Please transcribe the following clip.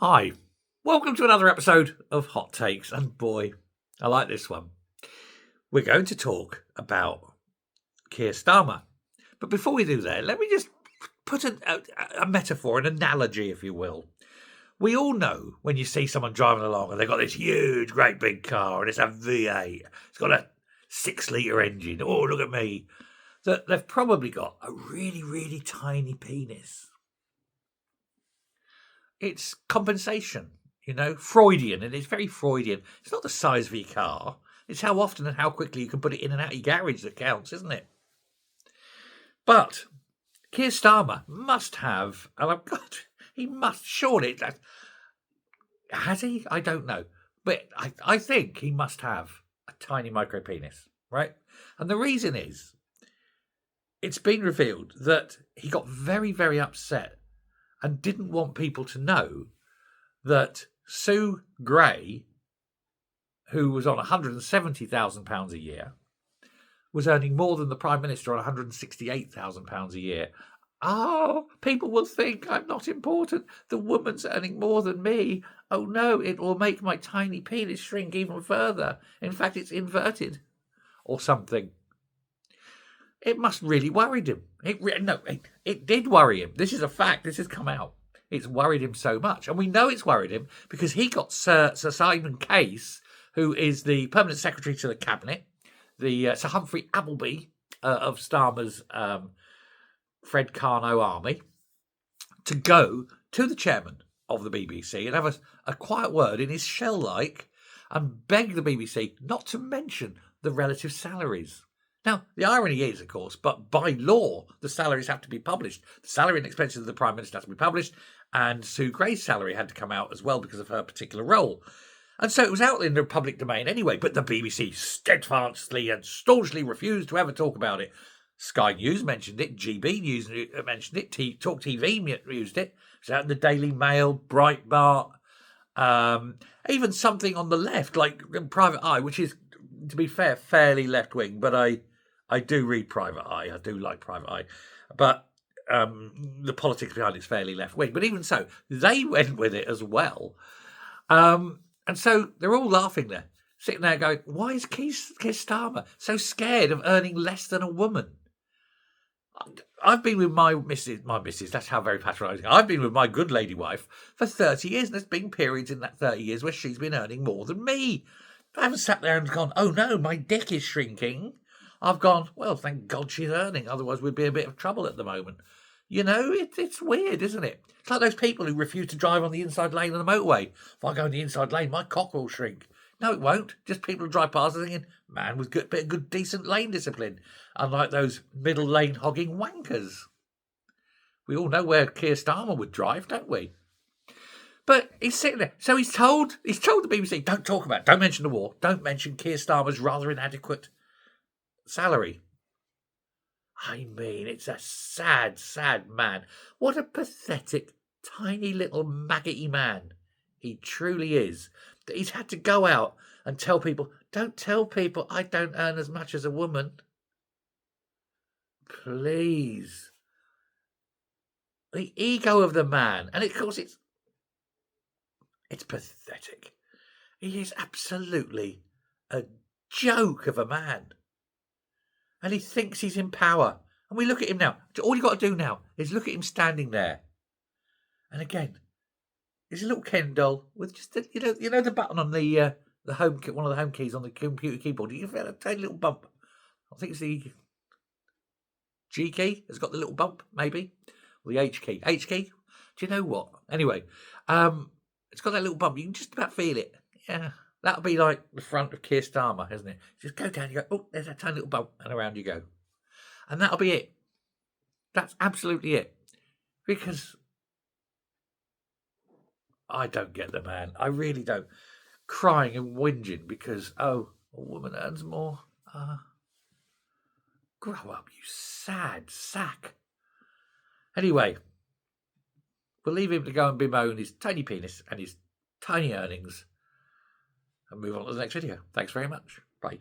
Hi, welcome to another episode of Hot Takes, and boy, I like this one. We're going to talk about Keir Starmer. But before we do that, let me just put a metaphor, an analogy, if you will. We all know when you see someone driving along and they've got this huge, great big car and it's a V8, it's got a 6-litre engine. Oh, look at me. That they've probably got a really, really tiny penis. It's compensation, Freudian, and it's very Freudian. It's not the size of your car, it's how often and how quickly you can put it in and out of your garage that counts, isn't it? But Keir Starmer must have, and I've got, he must, surely, has he? I don't know. But I think he must have a tiny micro penis, right? And the reason is, it's been revealed that he got very, very upset and didn't want people to know that Sue Gray, who was on £170,000 a year, was earning more than the Prime Minister on £168,000 a year. Oh, people will think I'm not important. The woman's earning more than me. Oh no, it will make my tiny penis shrink even further. In fact, it's inverted or something. It must really worried him. It did worry him. This is a fact. This has come out. It's worried him so much. And we know it's worried him because he got Sir Simon Case, who is the Permanent Secretary to the Cabinet, the Sir Humphrey Appleby of Starmer's Fred Carnot army, to go to the chairman of the BBC and have a quiet word in his shell-like and beg the BBC not to mention the relative salaries. Now, the irony is, of course, but by law, the salaries have to be published. The salary and expenses of the Prime Minister have to be published, and Sue Gray's salary had to come out as well because of her particular role. And so it was out in the public domain anyway, but the BBC steadfastly and staunchly refused to ever talk about it. Sky News mentioned it, GB News mentioned it, Talk TV used it. It was out in the Daily Mail, Breitbart, even something on the left, like Private Eye, which is, to be fair, fairly left-wing, but I do read Private Eye. I do like Private Eye. But the politics behind it's fairly left-wing. But even so, they went with it as well. And so they're all laughing there, sitting there going, why is Keir Starmer so scared of earning less than a woman? I've been with my missus, that's how very patronising. I've been with my good lady wife for 30 years, and there's been periods in that 30 years where she's been earning more than me. I haven't sat there and gone, oh no, my dick is shrinking. I've gone, well, thank God she's earning, otherwise we'd be in a bit of trouble at the moment. It's weird, isn't it? It's like those people who refuse to drive on the inside lane of the motorway. If I go in the inside lane, my cock will shrink. No, it won't. Just people who drive past and thinking, man, with a bit of good, decent lane discipline. Unlike those middle lane hogging wankers. We all know where Keir Starmer would drive, don't we? But he's sitting there. So he's told the BBC, don't talk about it. Don't mention the war. Don't mention Keir Starmer's rather inadequate salary. I mean, it's a sad, sad man. What a pathetic, tiny little maggoty man he truly is. That he's had to go out and tell people, don't tell people I don't earn as much as a woman. Please. The ego of the man. And of course it's pathetic. He is absolutely a joke of a man. And he thinks he's in power. And we look at him now. All you've got to do now is look at him standing there. And again, he's a little Ken doll with just the button on the home, one of the home keys on the computer keyboard. You can feel a tiny little bump. I think it's the G key has got the little bump, maybe, or the H key. H key. Do you know what? Anyway, it's got that little bump. You can just about feel it. Yeah, that'll be like the front of Keir Starmer, isn't it? Just go down. You go. Oh, there's a tiny little bump, and around you go. And that'll be it. That's absolutely it. Because I don't get the man. I really don't. Crying and whinging because, oh, a woman earns more. Grow up, you sad sack. Anyway, we'll leave him to go and bemoan his tiny penis and his tiny earnings and move on to the next video. Thanks very much. Bye.